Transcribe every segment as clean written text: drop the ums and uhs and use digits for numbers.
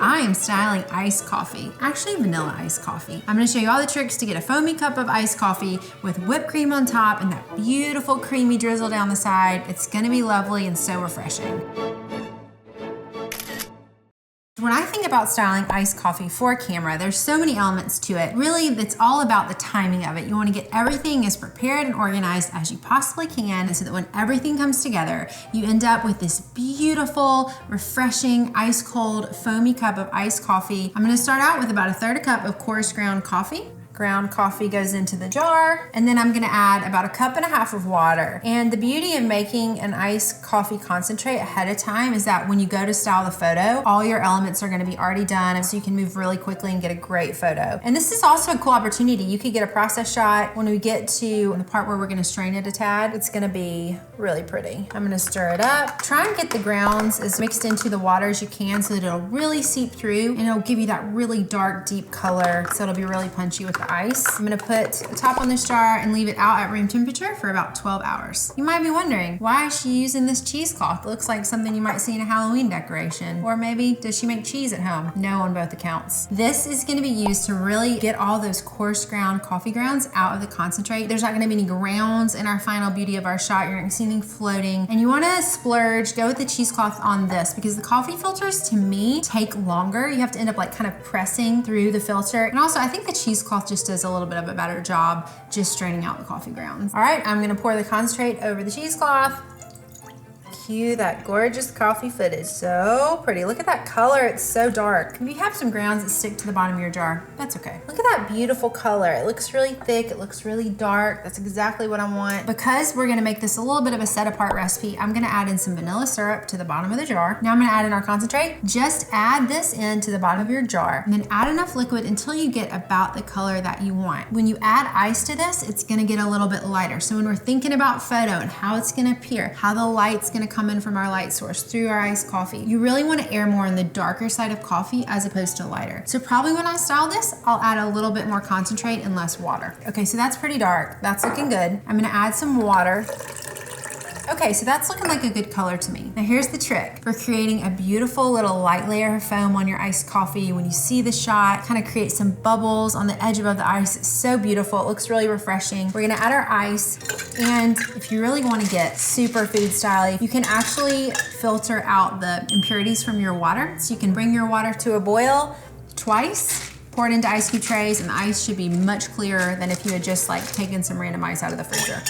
I am styling iced coffee, actually vanilla iced coffee. I'm gonna show you all the tricks to get a foamy cup of iced coffee with whipped cream on top and that beautiful creamy drizzle down the side. It's gonna be lovely and so refreshing. When I think about styling iced coffee for camera, there's so many elements to it. Really, it's all about the timing of it. You want to get everything as prepared and organized as you possibly can so that when everything comes together, you end up with this beautiful, refreshing, ice cold, foamy cup of iced coffee. I'm going to start out with about 1/3 cup of coarse ground coffee. Ground coffee goes into the jar, and then I'm gonna add about 1.5 cups of water. And the beauty of making an iced coffee concentrate ahead of time is that when you go to style the photo, all your elements are gonna be already done, so you can move really quickly and get a great photo. And this is also a cool opportunity. You could get a process shot. When we get to the part where we're gonna strain it a tad, it's gonna be really pretty. I'm gonna stir it up. Try and get the grounds as mixed into the water as you can so that it'll really seep through and it'll give you that really dark, deep color, so it'll be really punchy with the ice. I'm gonna put the top on this jar and leave it out at room temperature for about 12 hours. You might be wondering, why is she using this cheesecloth? It looks like something you might see in a Halloween decoration. Or maybe, does she make cheese at home? No, on both accounts. This is gonna be used to really get all those coarse ground coffee grounds out of the concentrate. There's not gonna be any grounds in our final beauty of our shot. You're not gonna see anything floating. And you wanna splurge, go with the cheesecloth on this because the coffee filters, to me, take longer. You have to end up like kind of pressing through the filter. And also, I think the cheesecloth just does a little bit of a better job just straining out the coffee grounds. All right, I'm gonna pour the concentrate over the cheesecloth. Cue that gorgeous coffee footage. So pretty. Look at that color. It's so dark. If you have some grounds that stick to the bottom of your jar, that's okay. Look at that beautiful color. It looks really thick. It looks really dark. That's exactly what I want. Because we're gonna make this a little bit of a set apart recipe, I'm gonna add in some vanilla syrup to the bottom of the jar. Now I'm gonna add in our concentrate. Just add this in to the bottom of your jar and then add enough liquid until you get about the color that you want. When you add ice to this, it's gonna get a little bit lighter. So when we're thinking about photo and how it's gonna appear, how the light's gonna come in from our light source through our iced coffee, you really want to err more on the darker side of coffee as opposed to lighter. So probably when I style this, I'll add a little bit more concentrate and less water. Okay, so that's pretty dark. That's looking good. I'm gonna add some water. Okay, so that's looking like a good color to me. Now here's the trick for creating a beautiful little light layer of foam on your iced coffee. When you see the shot, kind of create some bubbles on the edge above the ice. It's so beautiful. It looks really refreshing. We're gonna add our ice, and if you really want to get super food style, you can actually filter out the impurities from your water. So you can bring your water to a boil twice, pour it into ice cube trays, and the ice should be much clearer than if you had just like taken some random ice out of the freezer.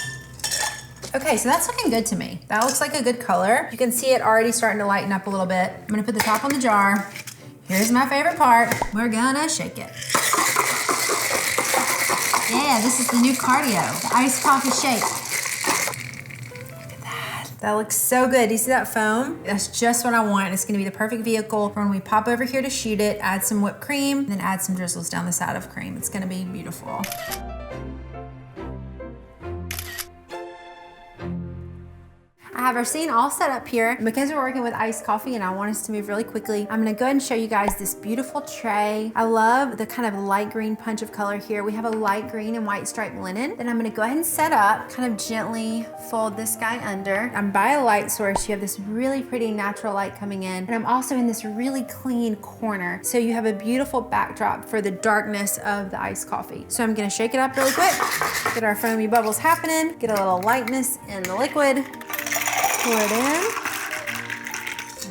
Okay, so that's looking good to me. That looks like a good color. You can see it already starting to lighten up a little bit. I'm gonna put the top on the jar. Here's my favorite part. We're gonna shake it. Yeah, this is the new cardio, the iced coffee shake. Look at that. That looks so good. Do you see that foam? That's just what I want. It's gonna be the perfect vehicle for when we pop over here to shoot it, add some whipped cream, then add some drizzles down the side of cream. It's gonna be beautiful. I have our scene all set up here. And because we're working with iced coffee and I want us to move really quickly, I'm gonna go ahead and show you guys this beautiful tray. I love the kind of light green punch of color here. We have a light green and white striped linen. Then I'm gonna go ahead and set up, kind of gently fold this guy under. I'm by a light source. You have this really pretty natural light coming in. And I'm also in this really clean corner. So you have a beautiful backdrop for the darkness of the iced coffee. So I'm gonna shake it up really quick, get our foamy bubbles happening, get a little lightness in the liquid. Pour it in.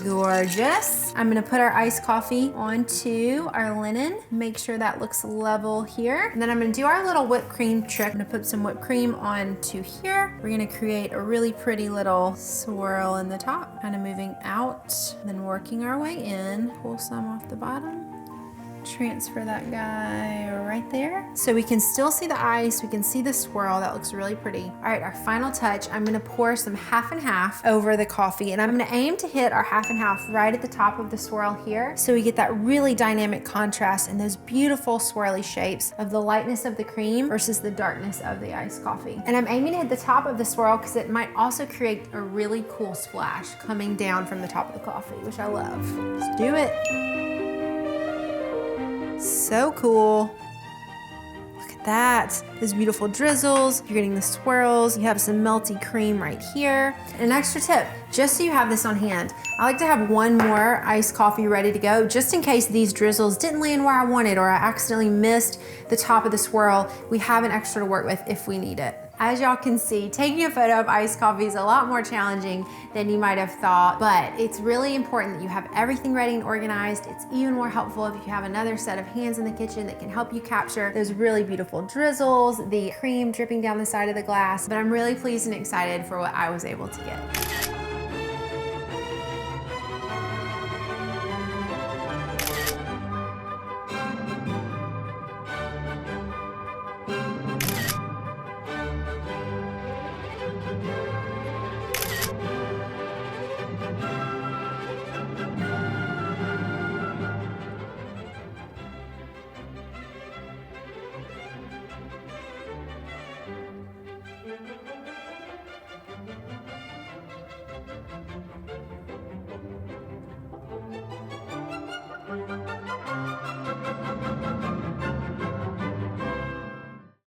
Gorgeous. I'm gonna put our iced coffee onto our linen. Make sure that looks level here. And then I'm gonna do our little whipped cream trick. I'm gonna put some whipped cream onto here. We're gonna create a really pretty little swirl in the top, kind of moving out, then working our way in. Pull some off the bottom. Transfer that guy right there. So we can still see the ice, we can see the swirl. That looks really pretty. All right, our final touch, I'm gonna pour some half and half over the coffee, and I'm gonna aim to hit our half and half right at the top of the swirl here, so we get that really dynamic contrast and those beautiful swirly shapes of the lightness of the cream versus the darkness of the iced coffee. And I'm aiming to hit the top of the swirl because it might also create a really cool splash coming down from the top of the coffee, which I love. Let's do it. So cool. Look at that. Those beautiful drizzles. You're getting the swirls. You have some melty cream right here. And an extra tip, just so you have this on hand, I like to have one more iced coffee ready to go, just in case these drizzles didn't land where I wanted or I accidentally missed the top of the swirl. We have an extra to work with if we need it. As y'all can see, taking a photo of iced coffee is a lot more challenging than you might have thought, but it's really important that you have everything ready and organized. It's even more helpful if you have another set of hands in the kitchen that can help you capture those really beautiful drizzles, the cream dripping down the side of the glass. But I'm really pleased and excited for what I was able to get.